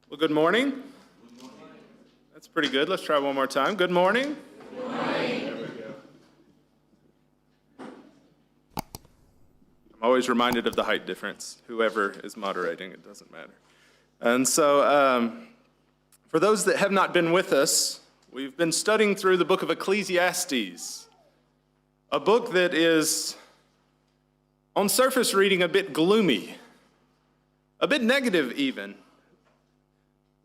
Well, good morning. Good morning. That's pretty good. Let's try one more time. Good morning. Good morning. There we go. I'm always reminded of the height difference. Whoever is moderating, it doesn't matter. And so for those that have not been with us, we've been studying through the book of Ecclesiastes, a book that is, on surface reading, a bit gloomy, a bit negative even.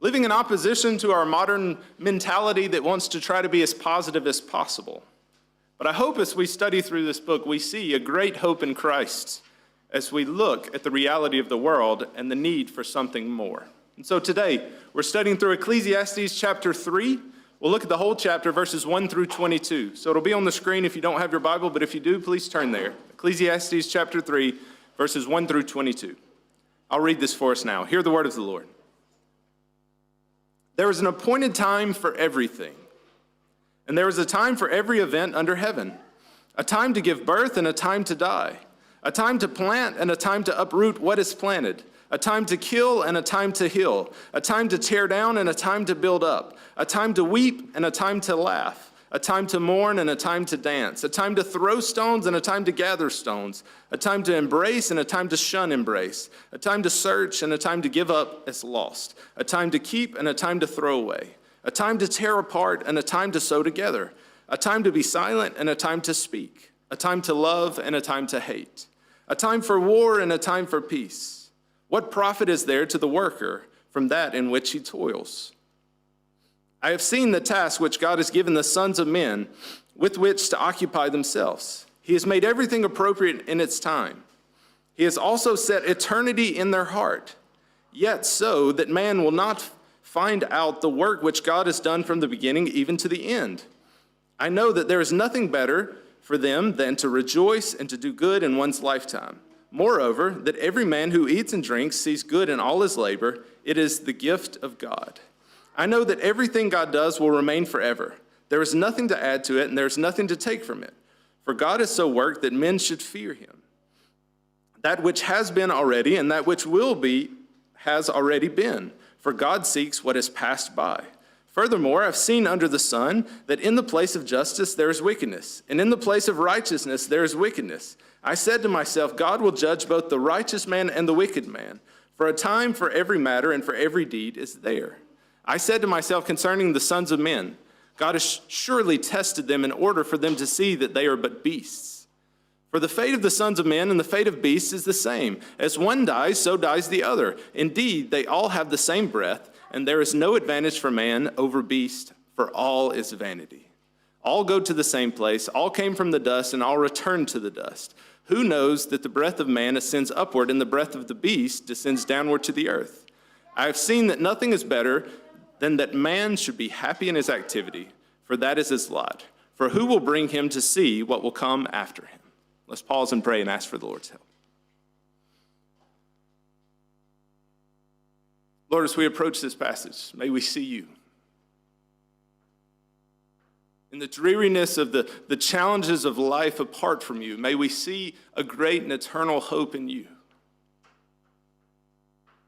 Living in opposition to our modern mentality that wants to try to be as positive as possible. But I hope as we study through this book, we see a great hope in Christ as we look at the reality of the world and the need for something more. And so today, we're studying through Ecclesiastes chapter 3. We'll look at the whole chapter, verses 1 through 22. So it'll be on the screen if you don't have your Bible, but if you do, please turn there. Ecclesiastes chapter 3, verses 1 through 22. I'll read this for us now. Hear the word of the Lord. There is an appointed time for everything, and there is a time for every event under heaven, a time to give birth and a time to die, a time to plant and a time to uproot what is planted, a time to kill and a time to heal, a time to tear down and a time to build up, a time to weep and a time to laugh, a time to mourn and a time to dance, a time to throw stones and a time to gather stones, a time to embrace and a time to shun embrace, a time to search and a time to give up as lost, a time to keep and a time to throw away, a time to tear apart and a time to sew together, a time to be silent and a time to speak, a time to love and a time to hate, a time for war and a time for peace. What profit is there to the worker from that in which he toils? I have seen the task which God has given the sons of men with which to occupy themselves. He has made everything appropriate in its time. He has also set eternity in their heart, yet so that man will not find out the work which God has done from the beginning even to the end. I know that there is nothing better for them than to rejoice and to do good in one's lifetime. Moreover, that every man who eats and drinks sees good in all his labor. It is the gift of God. I know that everything God does will remain forever. There is nothing to add to it, and there is nothing to take from it. For God has so worked that men should fear him. That which has been already and that which will be has already been. For God seeks what has passed by. Furthermore, I've seen under the sun that in the place of justice there is wickedness, and in the place of righteousness there is wickedness. I said to myself, God will judge both the righteous man and the wicked man. For a time for every matter and for every deed is there. I said to myself concerning the sons of men, God has surely tested them in order for them to see that they are but beasts. For the fate of the sons of men and the fate of beasts is the same. As one dies, so dies the other. Indeed, they all have the same breath, and there is no advantage for man over beast, for all is vanity. All go to the same place, all came from the dust, and all return to the dust. Who knows that the breath of man ascends upward, and the breath of the beast descends downward to the earth? I have seen that nothing is better than that man should be happy in his activity, for that is his lot. For who will bring him to see what will come after him? Let's pause and pray and ask for the Lord's help. Lord, as we approach this passage, may we see you. In the dreariness of the challenges of life apart from you, may we see a great and eternal hope in you.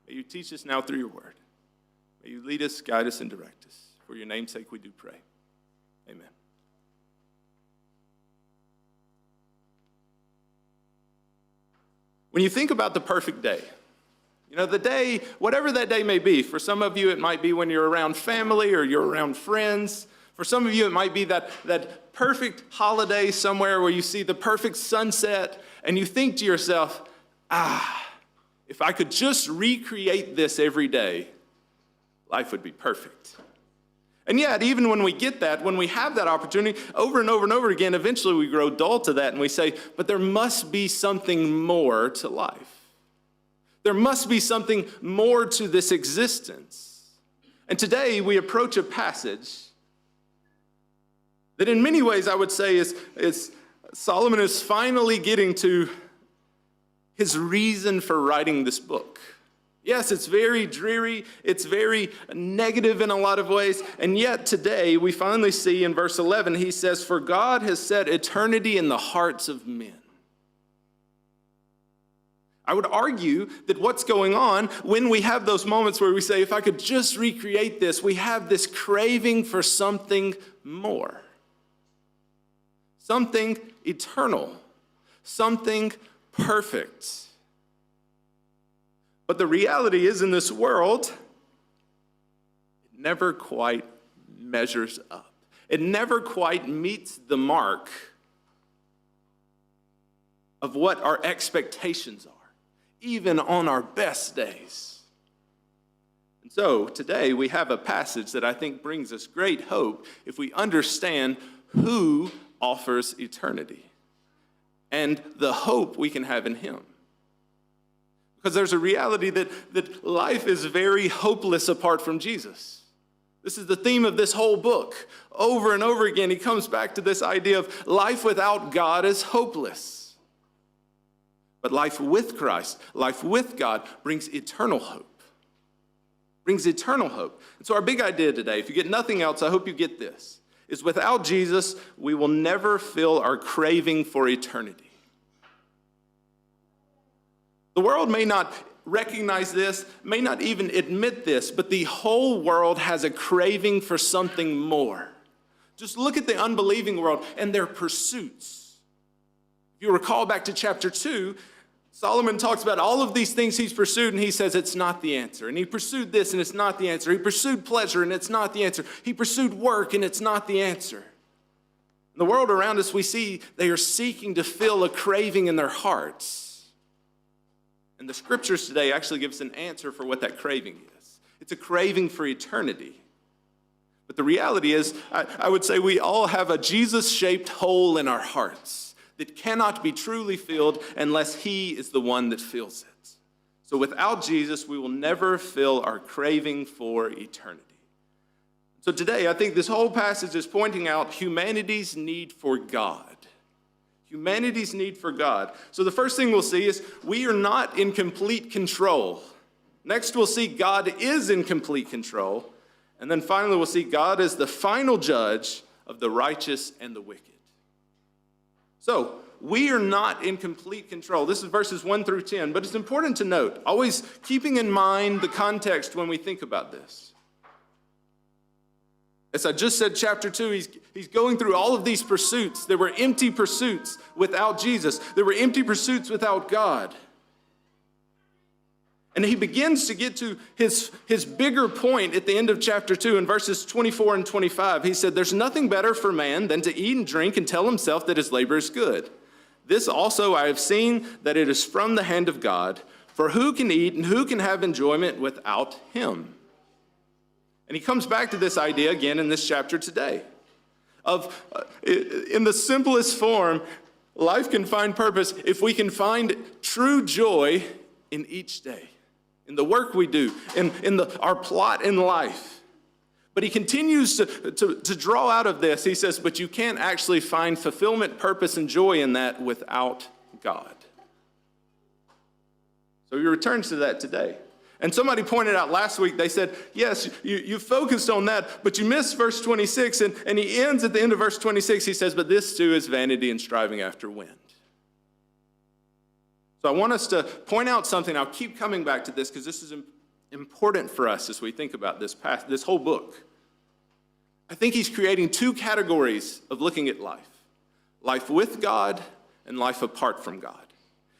May you teach us now through your word. May you lead us, guide us, and direct us. For your name's sake we do pray. Amen. When you think about the perfect day, you know, the day, whatever that day may be, for some of you it might be when you're around family or you're around friends. For some of you it might be that perfect holiday somewhere where you see the perfect sunset and you think to yourself, if I could just recreate this every day, life would be perfect. And yet, even when we get that, when we have that opportunity over and over and over again, eventually we grow dull to that and we say, but there must be something more to life. There must be something more to this existence. And today we approach a passage that in many ways I would say is Solomon is finally getting to his reason for writing this book. Yes, it's very dreary, it's very negative in a lot of ways, and yet today we finally see in verse 11, he says, for God has set eternity in the hearts of men. I would argue that what's going on when we have those moments where we say, if I could just recreate this, we have this craving for something more, something eternal, something perfect. But the reality is, in this world, it never quite measures up. It never quite meets the mark of what our expectations are, even on our best days. And so today we have a passage that I think brings us great hope if we understand who offers eternity and the hope we can have in him. Because there's a reality that life is very hopeless apart from Jesus. This is the theme of this whole book. Over and over again, he comes back to this idea of life without God is hopeless. But life with Christ, life with God, brings eternal hope. Brings eternal hope. And so our big idea today, if you get nothing else, I hope you get this, is without Jesus, we will never feel our craving for eternity. The world may not recognize this, may not even admit this, but the whole world has a craving for something more. Just look at the unbelieving world and their pursuits. If you recall back to chapter 2, Solomon talks about all of these things he's pursued, and he says it's not the answer. And he pursued this, and it's not the answer. He pursued pleasure, and it's not the answer. He pursued work, and it's not the answer. In the world around us, we see they are seeking to fill a craving in their hearts. And the scriptures today actually give us an answer for what that craving is. It's a craving for eternity. But the reality is, I would say we all have a Jesus-shaped hole in our hearts that cannot be truly filled unless he is the one that fills it. So without Jesus, we will never fill our craving for eternity. So today, I think this whole passage is pointing out humanity's need for God. Humanity's need for God. So the first thing we'll see is we are not in complete control. Next, we'll see God is in complete control. And then finally, we'll see God is the final judge of the righteous and the wicked. So, we are not in complete control. This is verses 1 through 10, but it's important to note, always keeping in mind the context when we think about this. As I just said, chapter 2, he's going through all of these pursuits. There were empty pursuits without Jesus. There were empty pursuits without God. And he begins to get to his bigger point at the end of chapter 2 in verses 24 and 25. He said, "There's nothing better for man than to eat and drink and tell himself that his labor is good. This also I have seen that it is from the hand of God. For who can eat and who can have enjoyment without him?" And he comes back to this idea again in this chapter today. In the simplest form, life can find purpose if we can find true joy in each day, in the work we do, in our plot in life. But he continues to draw out of this. He says, but you can't actually find fulfillment, purpose, and joy in that without God. So he returns to that today. And somebody pointed out last week, they said, yes, you focused on that, but you missed verse 26. And he ends at the end of verse 26, he says, but this too is vanity and striving after wind. So I want us to point out something. I'll keep coming back to this because this is important for us as we think about this whole book. I think he's creating two categories of looking at life. Life with God and life apart from God.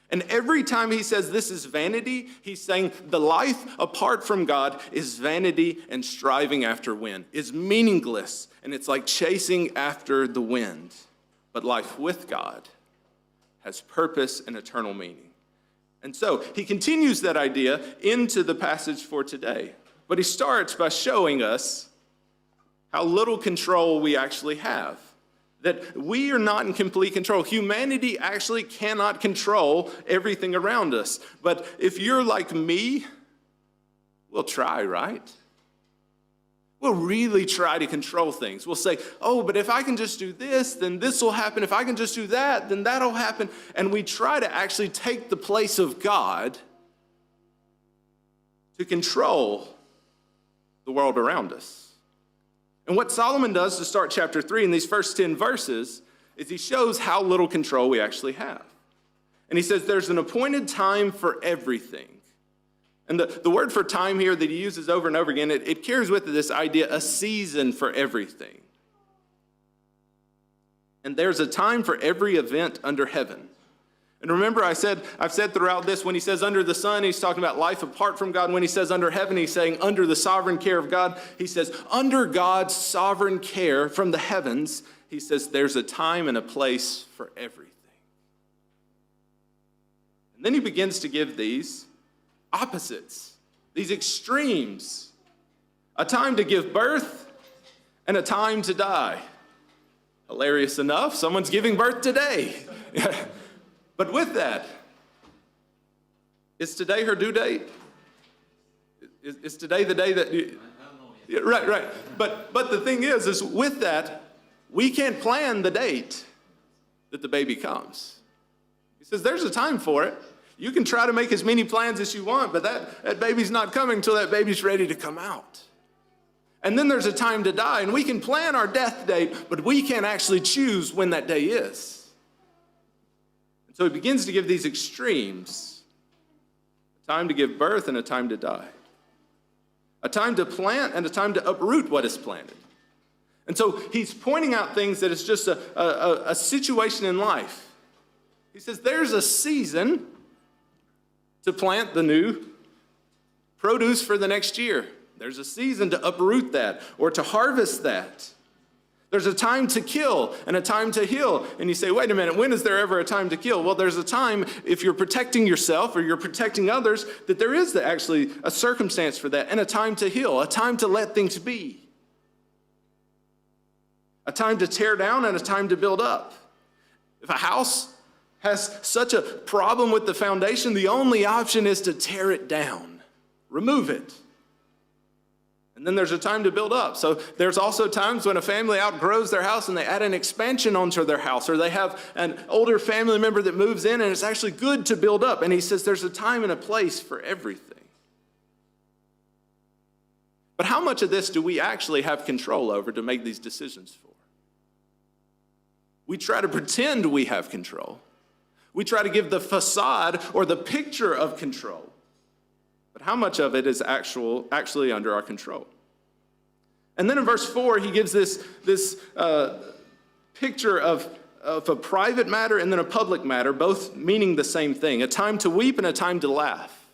And every time he says this is vanity, he's saying the life apart from God is vanity and striving after wind, is meaningless, and it's like chasing after the wind. But life with God has purpose and eternal meaning. And so he continues that idea into the passage for today. But he starts by showing us how little control we actually have. That we are not in complete control. Humanity actually cannot control everything around us. But if you're like me, we'll try, right? We'll really try to control things. We'll say, oh, but if I can just do this, then this will happen. If I can just do that, then that'll happen. And we try to actually take the place of God to control the world around us. And what Solomon does to start chapter 3 in these first 10 verses is he shows how little control we actually have. And he says there's an appointed time for everything. And the word for time here that he uses over and over again, it carries with it this idea, a season for everything. And there's a time for every event under heaven. And remember, I've said throughout this, when he says under the sun, he's talking about life apart from God. When he says under heaven, he's saying under the sovereign care of God. He says under God's sovereign care from the heavens, he says there's a time and a place for everything. And then he begins to give these opposites, these extremes. A time to give birth and a time to die. Hilarious enough, someone's giving birth today. But with that, is today her due date? Is today the day that you... Right. But the thing is with that, we can't plan the date that the baby comes. He says there's a time for it. You can try to make as many plans as you want, but that baby's not coming until that baby's ready to come out. And then there's a time to die, and we can plan our death date, but we can't actually choose when that day is. And so he begins to give these extremes, a time to give birth and a time to die, a time to plant and a time to uproot what is planted. And so he's pointing out things that is just a situation in life. He says there's a season to plant the new produce for the next year. There's a season to uproot that or to harvest that. There's a time to kill and a time to heal. And you say, wait a minute, when is there ever a time to kill? Well, there's a time, if you're protecting yourself or you're protecting others, that there is actually a circumstance for that, and a time to heal, a time to let things be. A time to tear down and a time to build up. If a house has such a problem with the foundation, the only option is to tear it down, remove it. And then there's a time to build up. So there's also times when a family outgrows their house and they add an expansion onto their house, or they have an older family member that moves in and it's actually good to build up. And he says there's a time and a place for everything. But how much of this do we actually have control over to make these decisions for? We try to pretend we have control. We try to give the facade or the picture of control. But how much of it is actually under our control? And then in verse 4, he gives this picture of a private matter and then a public matter, both meaning the same thing, a time to weep and a time to laugh.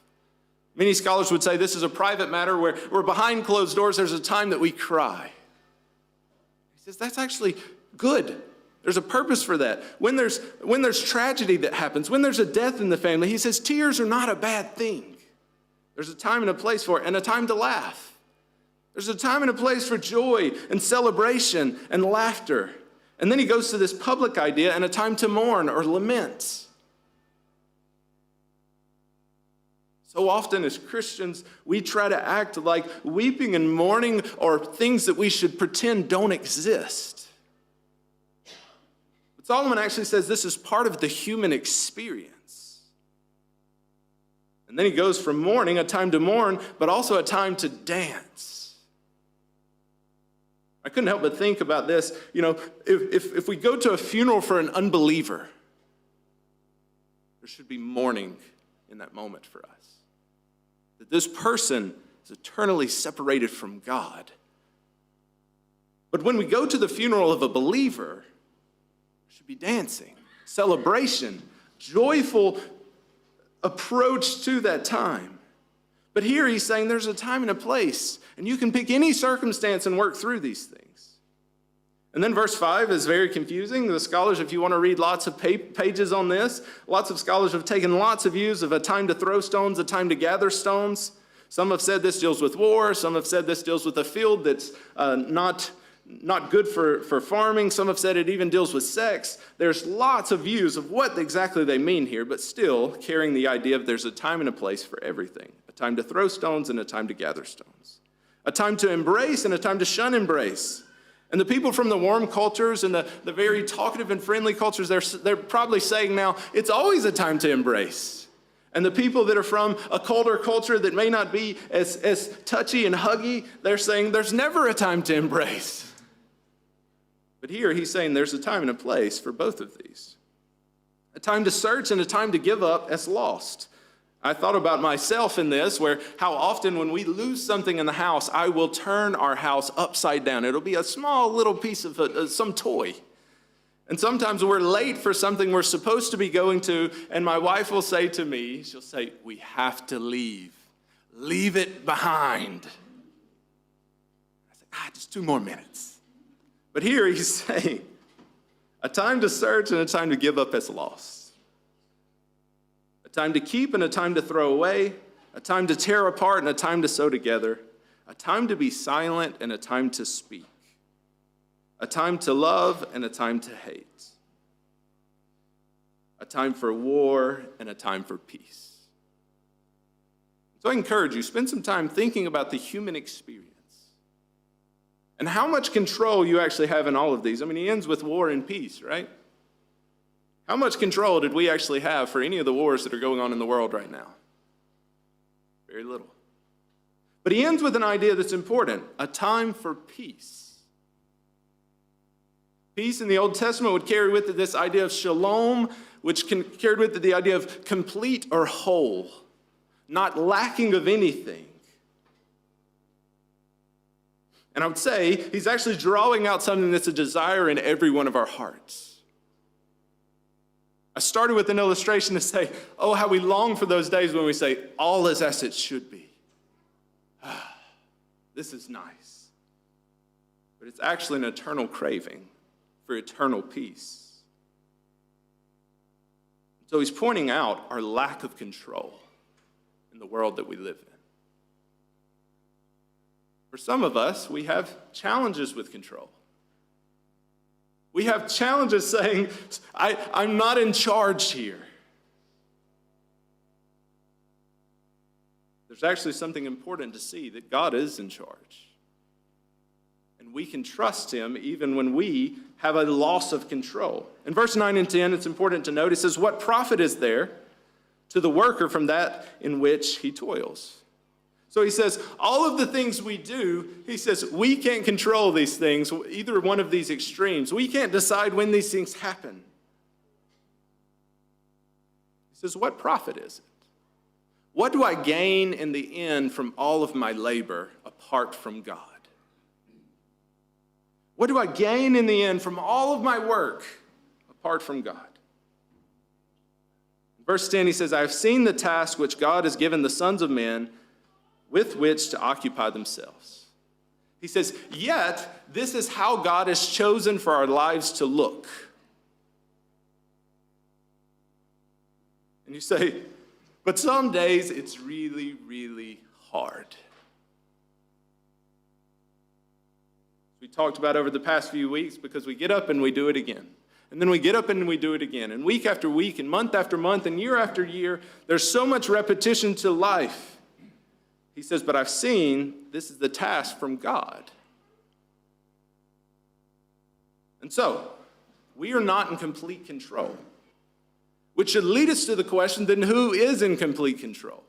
Many scholars would say this is a private matter where behind closed doors there's a time that we cry. He says that's actually good. There's a purpose for that. When there's tragedy that happens, when there's a death in the family, he says tears are not a bad thing. There's a time and a place for it, and a time to laugh. There's a time and a place for joy and celebration and laughter. And then he goes to this public idea, and a time to mourn or lament. So often as Christians, we try to act like weeping and mourning are things that we should pretend don't exist. But Solomon actually says this is part of the human experience. And then he goes from mourning, a time to mourn, but also a time to dance. I couldn't help but think about this. You know, if we go to a funeral for an unbeliever, there should be mourning in that moment for us. That this person is eternally separated from God. But when we go to the funeral of a believer, there should be dancing, celebration, joyful approach to that time. But here he's saying there's a time and a place, and you can pick any circumstance and work through these things. And then verse 5 is very confusing. The scholars, if you want to read lots of pages on this, lots of scholars have taken lots of views of a time to throw stones, a time to gather stones. Some have said this deals with war. Some have said this deals with a field that's not good for farming. Some have said it even deals with sex. There's lots of views of what exactly they mean here, but still carrying the idea of there's a time and a place for everything. A time to throw stones and a time to gather stones. A time to embrace and a time to shun embrace. And the people from the warm cultures and the very talkative and friendly cultures, they're probably saying now, it's always a time to embrace. And the people that are from a colder culture that may not be as touchy and huggy, they're saying there's never a time to embrace. But here he's saying there's a time and a place for both of these. A time to search and a time to give up as lost. I thought about myself in this, where how often when we lose something in the house, I will turn our house upside down. It'll be a small little piece of some toy. And sometimes we're late for something we're supposed to be going to, and my wife will say to me, she'll say, "We have to leave. Leave it behind." I say, just 2 more minutes. But here he's saying, a time to search and a time to give up as lost. A time to keep and a time to throw away. A time to tear apart and a time to sew together. A time to be silent and a time to speak. A time to love and a time to hate. A time for war and a time for peace. So I encourage you, spend some time thinking about the human experience and how much control you actually have in all of these. I mean, he ends with war and peace, right? How much control did we actually have for any of the wars that are going on in the world right now? Very little. But he ends with an idea that's important, a time for peace. Peace in the Old Testament would carry with it this idea of shalom, which carried with it the idea of complete or whole, not lacking of anything. And I would say he's actually drawing out something that's a desire in every one of our hearts. I started with an illustration to say, oh, how we long for those days when we say, all is as it should be. This is nice. But it's actually an eternal craving for eternal peace. So he's pointing out our lack of control in the world that we live in. For some of us, we have challenges with control. We have challenges saying, I'm not in charge here. There's actually something important to see, that God is in charge. And we can trust him even when we have a loss of control. In verse 9 and 10, it's important to note, it says, what profit is there to the worker from that in which he toils? So he says, all of the things we do, he says, we can't control these things, either one of these extremes. We can't decide when these things happen. He says, what profit is it? What do I gain in the end from all of my labor apart from God? What do I gain in the end from all of my work apart from God? In verse 10, he says, I have seen the task which God has given the sons of men with which to occupy themselves. He says, yet this is how God has chosen for our lives to look. And you say, but some days it's really, really hard. We talked about over the past few weeks, because we get up and we do it again. And then we get up and we do it again. And week after week and month after month and year after year, there's so much repetition to life. He says, but I've seen this is the task from God. And so, we are not in complete control. Which should lead us to the question, then who is in complete control?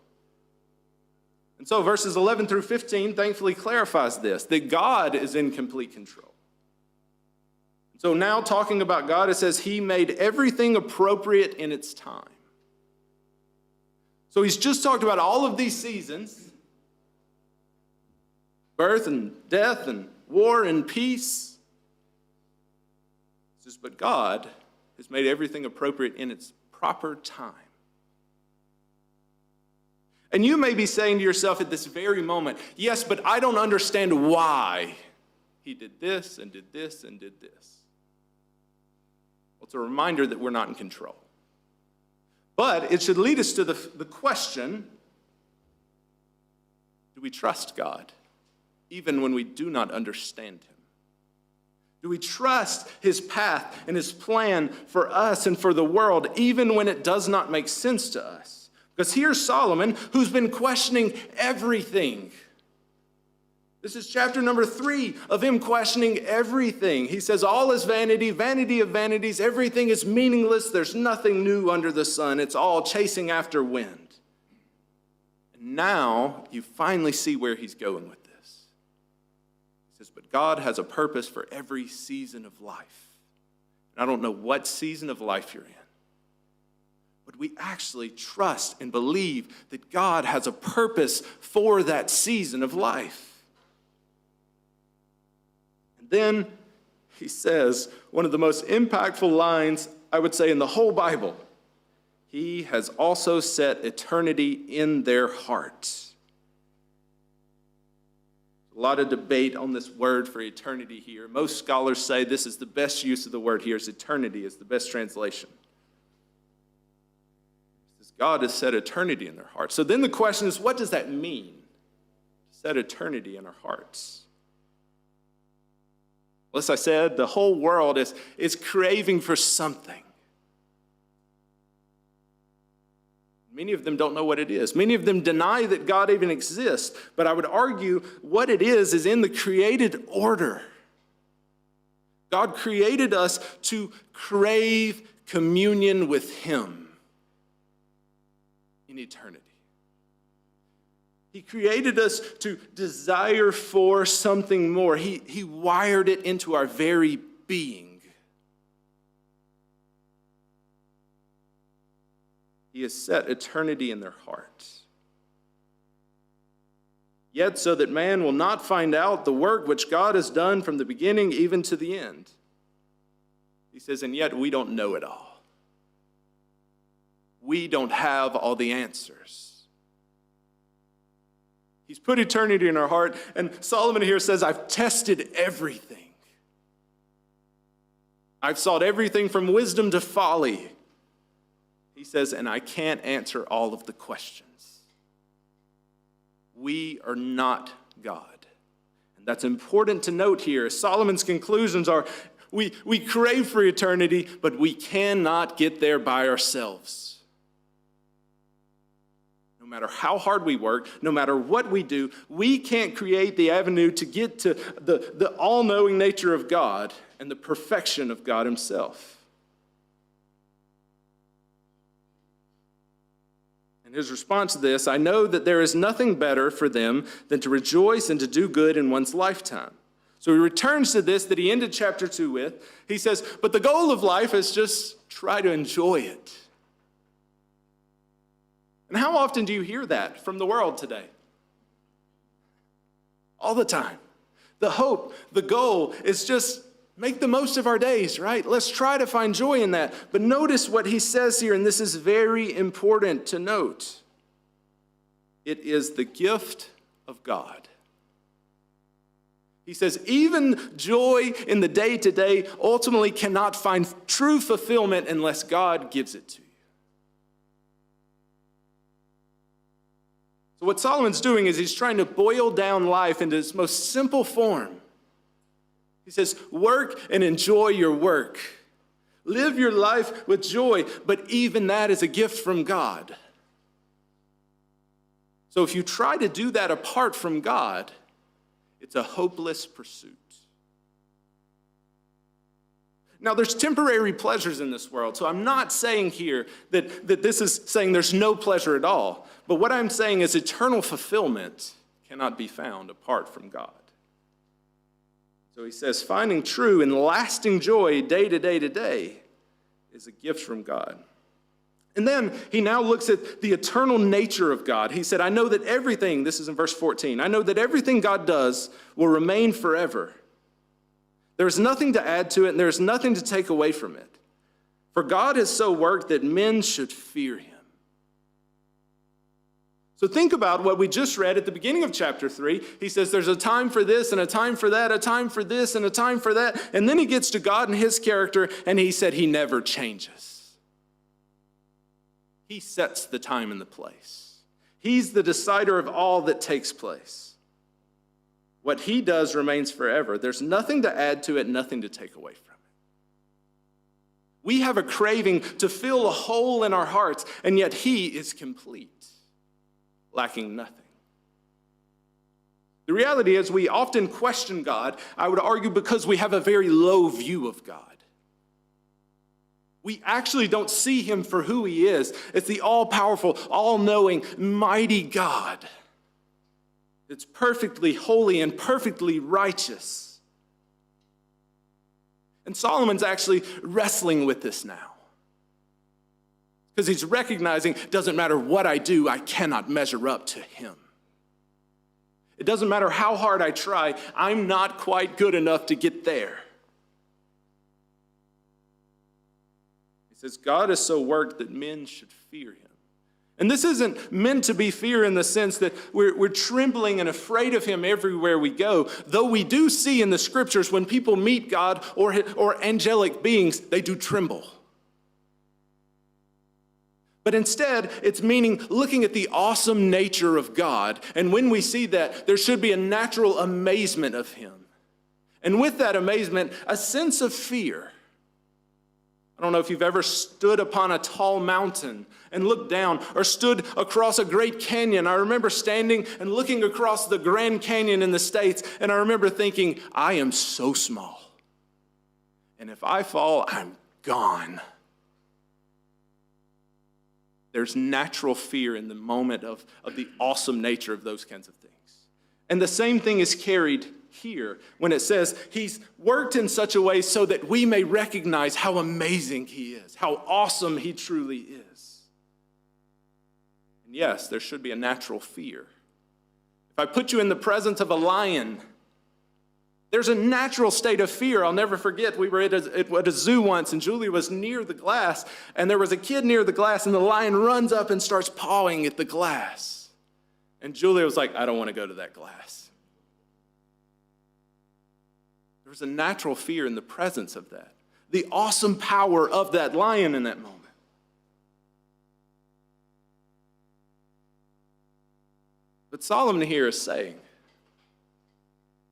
And so verses 11 through 15 thankfully clarifies this, that God is in complete control. So now talking about God, it says he made everything appropriate in its time. So he's just talked about all of these seasons, birth and death and war and peace. He says, but God has made everything appropriate in its proper time. And you may be saying to yourself at this very moment, yes, but I don't understand why he did this and did this and did this. Well, it's a reminder that we're not in control. But it should lead us to the question, do we trust God even when we do not understand him? Do we trust his path and his plan for us and for the world even when it does not make sense to us? Because here's Solomon, who's been questioning everything. This is chapter number 3 of him questioning everything. He says, all is vanity, vanity of vanities. Everything is meaningless. There's nothing new under the sun. It's all chasing after wind. And now you finally see where he's going with this. He says, but God has a purpose for every season of life. And I don't know what season of life you're in. we actually trust and believe that God has a purpose for that season of life? And then he says one of the most impactful lines, I would say, in the whole Bible. He has also set eternity in their hearts. A lot of debate on this word for eternity here. Most scholars say this is the best use of the word here, is eternity is the best translation. God has set eternity in their hearts. So then the question is, what does that mean? Set eternity in our hearts. Well, as I said, the whole world is craving for something. Many of them don't know what it is. Many of them deny that God even exists. But I would argue what it is in the created order. God created us to crave communion with Him in eternity. He created us to desire for something more. He wired it into our very being. He has set eternity in their hearts. Yet so that man will not find out the work which God has done from the beginning even to the end. He says, and yet we don't know it all. We don't have all the answers. He's put eternity in our heart, and Solomon here says, I've tested everything. I've sought everything from wisdom to folly. He says, and I can't answer all of the questions. We are not God. And that's important to note here. Solomon's conclusions are, we crave for eternity, but we cannot get there by ourselves. No matter how hard we work, no matter what we do, we can't create the avenue to get to the all-knowing nature of God and the perfection of God Himself. And his response to this, I know that there is nothing better for them than to rejoice and to do good in one's lifetime. So he returns to this that he ended chapter 2 with. He says, but the goal of life is just try to enjoy it. And how often do you hear that from the world today? All the time. The hope, the goal is just make the most of our days, right? Let's try to find joy in that. But notice what he says here, and this is very important to note. It is the gift of God. He says, even joy in the day-to-day ultimately cannot find true fulfillment unless God gives it to you. So what Solomon's doing is he's trying to boil down life into its most simple form. He says, work and enjoy your work. Live your life with joy, but even that is a gift from God. So if you try to do that apart from God, it's a hopeless pursuit. Now, there's temporary pleasures in this world, so I'm not saying here that this is saying there's no pleasure at all. But what I'm saying is eternal fulfillment cannot be found apart from God. So he says, finding true and lasting joy day to day to day is a gift from God. And then he now looks at the eternal nature of God. He said, I know that everything, this is in verse 14, I know that everything God does will remain forever. There is nothing to add to it, and there is nothing to take away from it. For God has so worked that men should fear Him. So think about what we just read at the beginning of chapter 3. He says there's a time for this and a time for that, a time for this and a time for that. And then he gets to God and His character, and he said He never changes. He sets the time and the place. He's the decider of all that takes place. What He does remains forever. There's nothing to add to it, nothing to take away from it. We have a craving to fill a hole in our hearts, and yet He is complete, lacking nothing. The reality is we often question God, I would argue, because we have a very low view of God. We actually don't see Him for who He is. It's the all-powerful, all-knowing, mighty God. It's perfectly holy and perfectly righteous. And Solomon's actually wrestling with this now. Because he's recognizing, doesn't matter what I do, I cannot measure up to him. It doesn't matter how hard I try, I'm not quite good enough to get there. He says, God is so worked that men should fear him. And this isn't meant to be fear in the sense that we're trembling and afraid of him everywhere we go, though we do see in the scriptures when people meet God or angelic beings, they do tremble. But instead, it's meaning looking at the awesome nature of God. And when we see that, there should be a natural amazement of him. And with that amazement, a sense of fear. I don't know if you've ever stood upon a tall mountain and looked down, or stood across a great canyon. I remember standing and looking across the Grand Canyon in the States, and I remember thinking, I am so small. And if I fall, I'm gone. There's natural fear in the moment of the awesome nature of those kinds of things. And the same thing is carried here when it says he's worked in such a way so that we may recognize how amazing he is, how awesome he truly is. And yes, there should be a natural fear. If I put you in the presence of a lion, there's a natural state of fear. I'll never forget, we were at a zoo once, and Julia was near the glass, and there was a kid near the glass, and the lion runs up and starts pawing at the glass. And Julia was like, I don't want to go to that glass. There was a natural fear in the presence of that, the awesome power of that lion in that moment. But Solomon here is saying,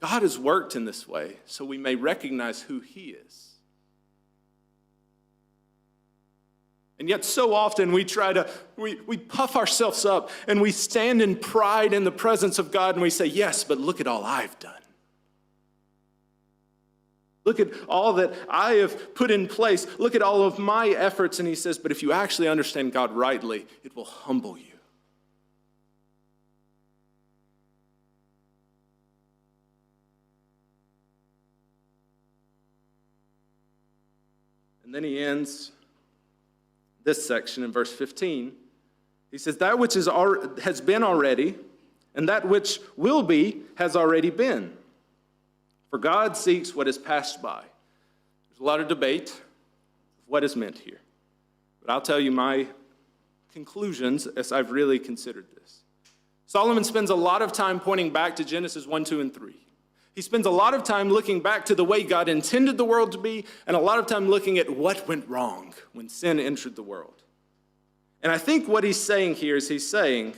God has worked in this way so we may recognize who he is. And yet so often we puff ourselves up and we stand in pride in the presence of God and we say, yes, but look at all I've done. Look at all that I have put in place. Look at all of my efforts. And he says, but if you actually understand God rightly, it will humble you. And then he ends this section in verse 15. He says, that which has been already, and that which will be, has already been. For God seeks what is passed by. There's a lot of debate of what is meant here. But I'll tell you my conclusions as I've really considered this. Solomon spends a lot of time pointing back to Genesis 1, 2, and 3. He spends a lot of time looking back to the way God intended the world to be, and a lot of time looking at what went wrong when sin entered the world. And I think what he's saying here is he's saying,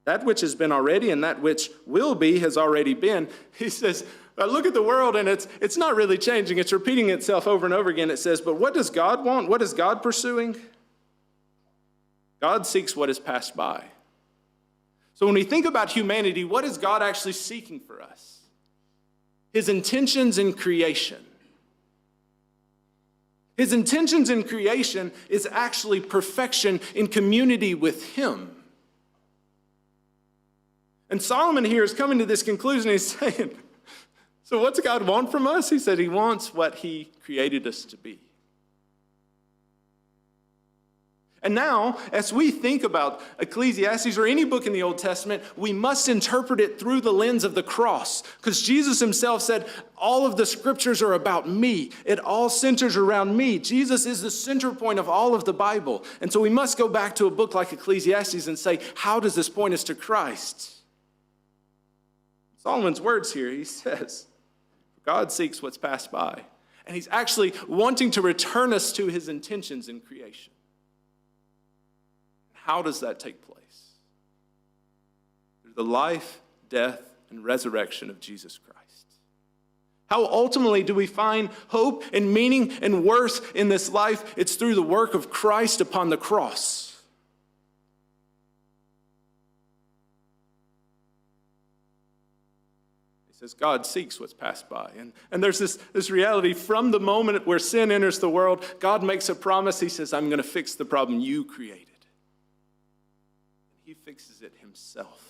that which has been already and that which will be has already been. He says, look at the world and it's not really changing. It's repeating itself over and over again. It says, but what does God want? What is God pursuing? God seeks what is passed by. So when we think about humanity, what is God actually seeking for us? His intentions in creation. His intentions in creation is actually perfection in community with him. And Solomon here is coming to this conclusion. He's saying, so what's God want from us? He said he wants what he created us to be. And now, as we think about Ecclesiastes or any book in the Old Testament, we must interpret it through the lens of the cross. Because Jesus himself said, all of the scriptures are about me. It all centers around me. Jesus is the center point of all of the Bible. And so we must go back to a book like Ecclesiastes and say, how does this point us to Christ? Solomon's words here, he says, God seeks what's passed by. And he's actually wanting to return us to his intentions in creation. How does that take place? Through the life, death, and resurrection of Jesus Christ. How ultimately do we find hope and meaning and worth in this life? It's through the work of Christ upon the cross. He says God seeks what's passed by. And there's this reality from the moment where sin enters the world, God makes a promise. He says, I'm going to fix the problem you created. He fixes it himself.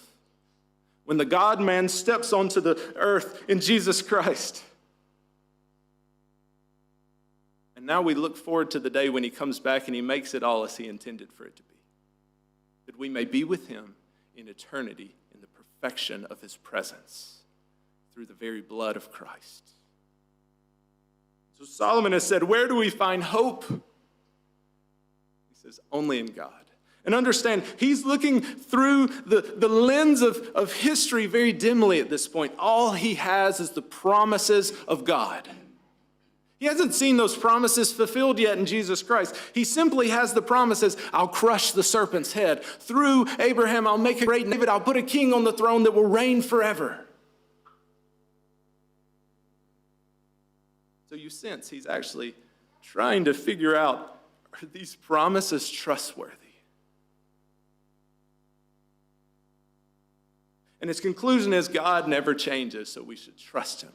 When the God-man steps onto the earth in Jesus Christ, and And now we look forward to the day when he comes back and he makes it all as he intended for it to be. That we may be with him in eternity in the perfection of his presence through the very blood of Christ. So Solomon has said, where do we find hope? He says, only in God. And understand, he's looking through the lens of history very dimly at this point. All he has is the promises of God. He hasn't seen those promises fulfilled yet in Jesus Christ. He simply has the promises, I'll crush the serpent's head. Through Abraham, I'll make a great David. I'll put a king on the throne that will reign forever. So you sense he's actually trying to figure out, are these promises trustworthy? And his conclusion is God never changes, so we should trust him.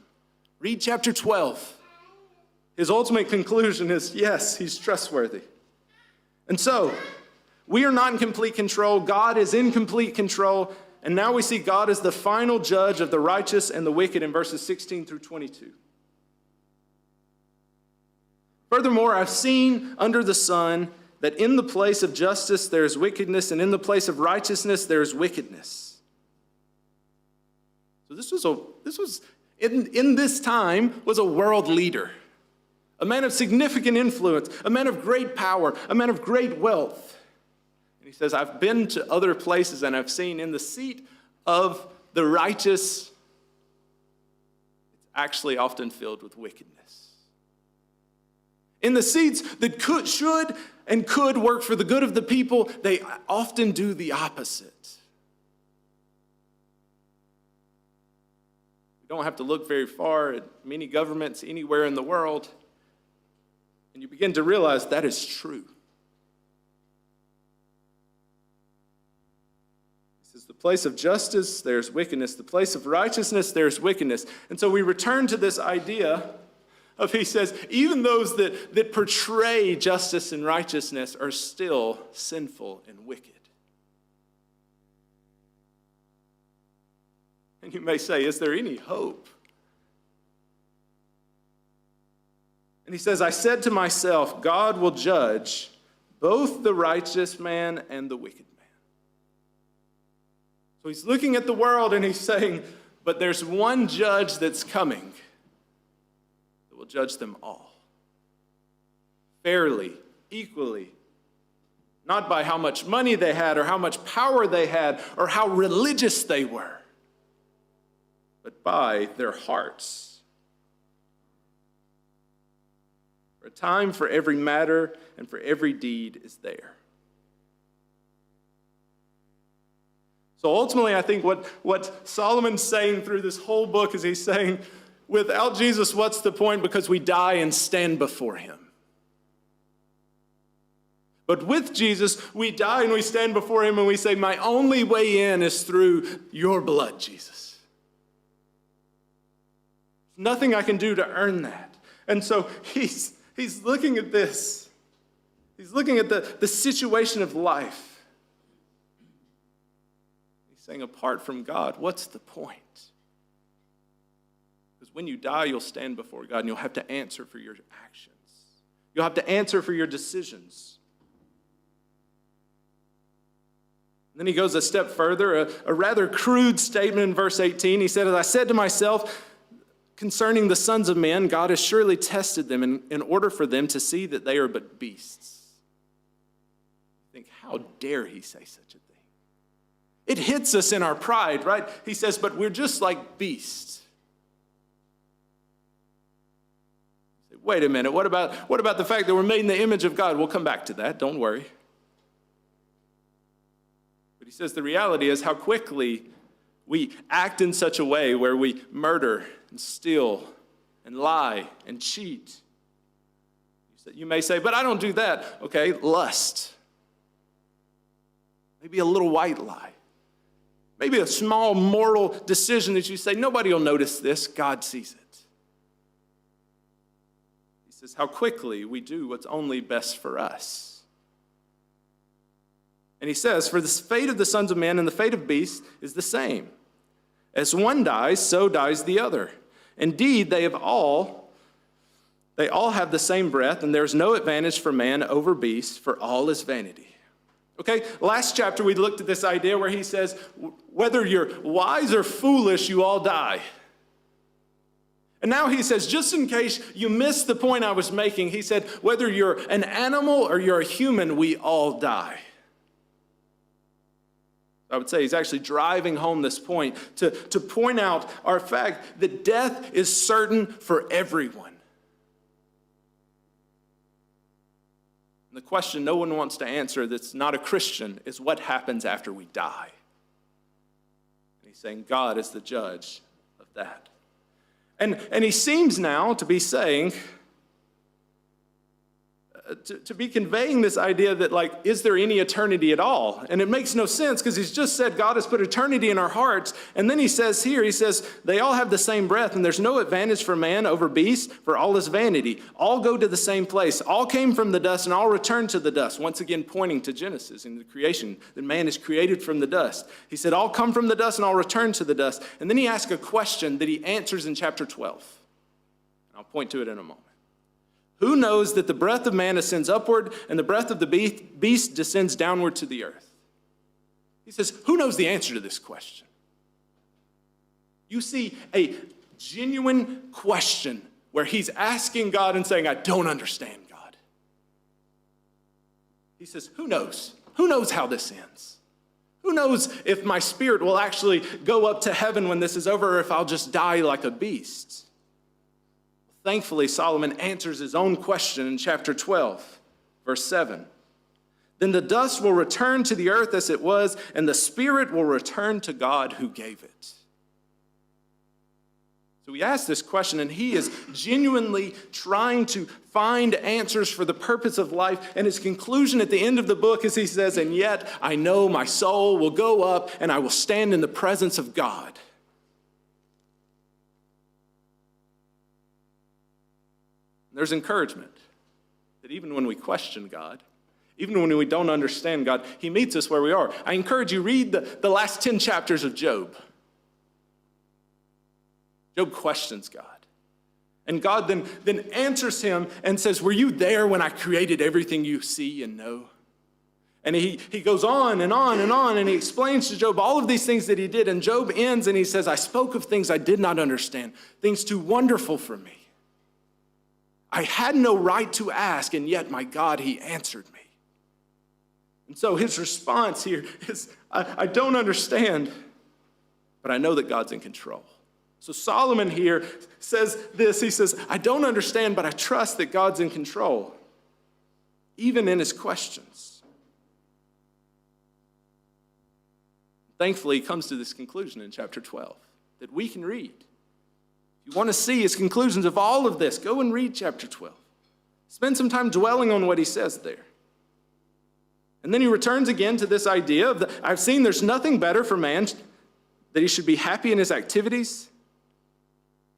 Read chapter 12. His ultimate conclusion is, yes, he's trustworthy. And so, we are not in complete control. God is in complete control. And now we see God as the final judge of the righteous and the wicked in verses 16 through 22. Furthermore, I've seen under the sun that in the place of justice there is wickedness, and in the place of righteousness there is wickedness. So this was in this time was a world leader, a man of significant influence, a man of great power, a man of great wealth. And he says, I've been to other places and I've seen in the seat of the righteous, it's actually often filled with wickedness. In the seats that should and could work for the good of the people, they often do the opposite. You don't have to look very far at many governments anywhere in the world, and you begin to realize that is true. He says, the place of justice, there's wickedness. The place of righteousness, there's wickedness. And so we return to this idea of, he says, even those that portray justice and righteousness are still sinful and wicked. And you may say, is there any hope? And he says, I said to myself, God will judge both the righteous man and the wicked man. So he's looking at the world and he's saying, but there's one judge that's coming that will judge them all. Fairly, equally. Not by how much money they had or how much power they had or how religious they were, but by their hearts. For a time for every matter and for every deed is there. So ultimately, I think what Solomon's saying through this whole book is he's saying, without Jesus, what's the point? Because we die and stand before him. But with Jesus, we die and we stand before him and we say, my only way in is through your blood, Jesus. Nothing I can do to earn that. And so he's looking at this. He's looking at the situation of life. He's saying, apart from God, what's the point? Because when you die, you'll stand before God and you'll have to answer for your actions. You'll have to answer for your decisions. And then he goes a step further, a rather crude statement in verse 18. He said, as I said to myself, concerning the sons of men, God has surely tested them in order for them to see that they are but beasts. You think, how dare he say such a thing? It hits us in our pride, right? He says, but we're just like beasts. You say, wait a minute, what about the fact that we're made in the image of God? We'll come back to that, don't worry. But he says the reality is how quickly we act in such a way where we murder and steal and lie and cheat. You may say, but I don't do that. Okay, lust. Maybe a little white lie. Maybe a small moral decision that you say, nobody will notice this. God sees it. He says how quickly we do what's only best for us. And he says, for the fate of the sons of men and the fate of beasts is the same. As one dies, so dies the other. Indeed, they have all They all have the same breath, and there's no advantage for man over beast, for all is vanity. Okay, last chapter we looked at this idea where he says, whether you're wise or foolish, you all die. And now he says, just in case you missed the point I was making, he said, whether you're an animal or you're a human, we all die. I would say he's actually driving home this point to point out our fact that death is certain for everyone. And the question no one wants to answer that's not a Christian is what happens after we die. And he's saying God is the judge of that. And he seems now to be saying, to be conveying this idea that, like, is there any eternity at all? And it makes no sense because he's just said God has put eternity in our hearts. And then he says here, they all have the same breath and there's no advantage for man over beast, for all is vanity. All go to the same place. All came from the dust and all return to the dust. Once again, pointing to Genesis and the creation, that man is created from the dust. He said, all come from the dust and all return to the dust. And then he asks a question that he answers in chapter 12. And I'll point to it in a moment. Who knows that the breath of man ascends upward and the breath of the beast descends downward to the earth? He says, who knows the answer to this question? You see a genuine question where he's asking God and saying, I don't understand, God. He says, who knows? Who knows how this ends? Who knows if my spirit will actually go up to heaven when this is over or if I'll just die like a beast? Thankfully, Solomon answers his own question in chapter 12, verse 7. Then the dust will return to the earth as it was, and the spirit will return to God who gave it. So we ask this question, and he is genuinely trying to find answers for the purpose of life. And his conclusion at the end of the book is he says, and yet I know my soul will go up and I will stand in the presence of God. There's encouragement that even when we question God, even when we don't understand God, he meets us where we are. I encourage you, read the last 10 chapters of Job. Job questions God. And God then answers him and says, were you there when I created everything you see and know? And he goes on and on and on, and he explains to Job all of these things that he did. And Job ends and he says, I spoke of things I did not understand, things too wonderful for me. I had no right to ask, and yet, my God, he answered me. And so his response here is, I don't understand, but I know that God's in control. So Solomon here says this. He says, I don't understand, but I trust that God's in control, even in his questions. Thankfully, he comes to this conclusion in chapter 12 that we can read. If you want to see his conclusions of all of this, go and read chapter 12. Spend some time dwelling on what he says there. And then he returns again to this idea of I've seen there's nothing better for man that he should be happy in his activities,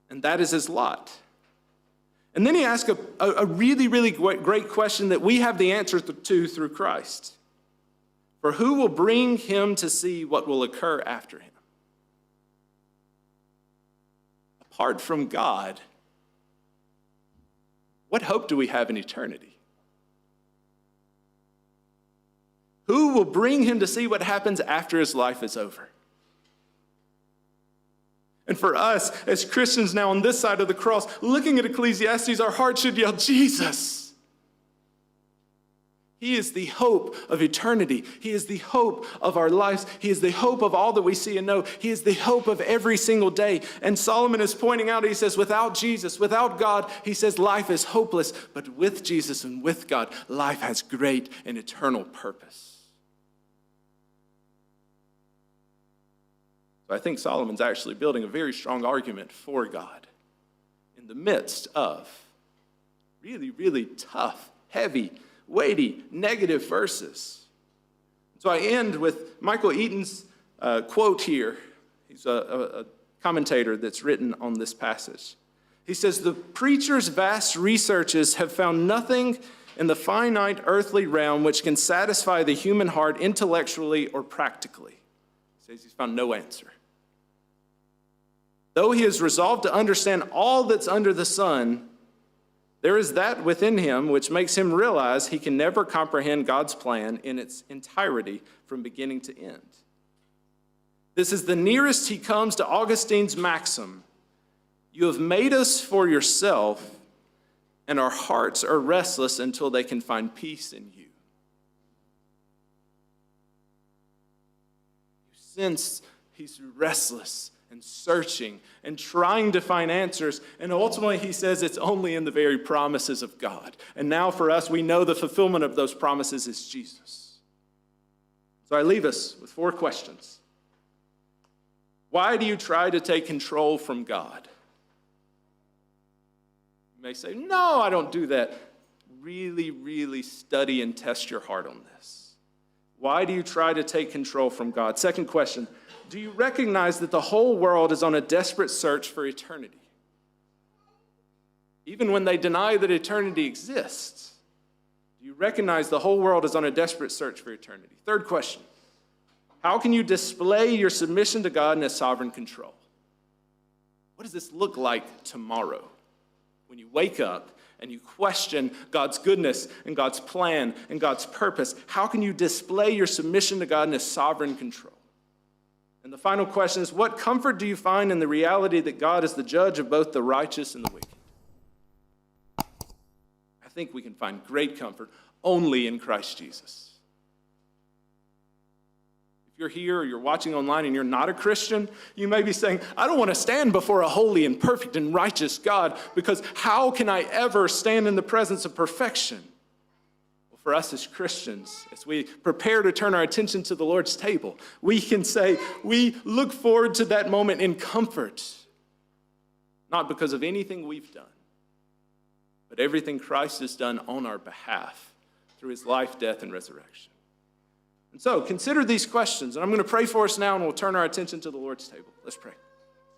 and that is his lot. And then he asks a really, really great question that we have the answer to through Christ. For who will bring him to see what will occur after him? Apart from God, what hope do we have in eternity? Who will bring him to see what happens after his life is over? And for us, as Christians now on this side of the cross, looking at Ecclesiastes, our heart should yell, Jesus! He is the hope of eternity. He is the hope of our lives. He is the hope of all that we see and know. He is the hope of every single day. And Solomon is pointing out, he says, without Jesus, without God, he says life is hopeless. But with Jesus and with God, life has great and eternal purpose. So I think Solomon's actually building a very strong argument for God in the midst of really, really tough, heavy, weighty, negative verses. So I end with Michael Eaton's quote here. He's a commentator that's written on this passage. He says, the preacher's vast researches have found nothing in the finite earthly realm which can satisfy the human heart intellectually or practically. He says he's found no answer. Though he has resolved to understand all that's under the sun, There is that within him which makes him realize he can never comprehend God's plan in its entirety from beginning to end. This is the nearest he comes to Augustine's maxim, "You have made us for yourself, and our hearts are restless until they can find peace in you." You sense he's restless and searching and trying to find answers, and ultimately he says it's only in the very promises of God. And now for us, we know the fulfillment of those promises is Jesus. So I leave us with 4 questions. Why do you try to take control from God? You may say, no, I don't do that. Really, really study and test your heart on this. Why do you try to take control from God? Second question, do you recognize that the whole world is on a desperate search for eternity? Even when they deny that eternity exists, do you recognize the whole world is on a desperate search for eternity? Third question, how can you display your submission to God and his sovereign control? What does this look like tomorrow when you wake up and you question God's goodness and God's plan and God's purpose? How can you display your submission to God and his sovereign control? And the final question is, what comfort do you find in the reality that God is the judge of both the righteous and the wicked? I think we can find great comfort only in Christ Jesus. If you're here or you're watching online and you're not a Christian, you may be saying, I don't want to stand before a holy and perfect and righteous God, because how can I ever stand in the presence of perfection? Well, for us as Christians, as we prepare to turn our attention to the Lord's table, we can say we look forward to that moment in comfort, not because of anything we've done, but everything Christ has done on our behalf through his life, death, and resurrection. And so consider these questions, and I'm going to pray for us now, and we'll turn our attention to the Lord's table. Let's pray.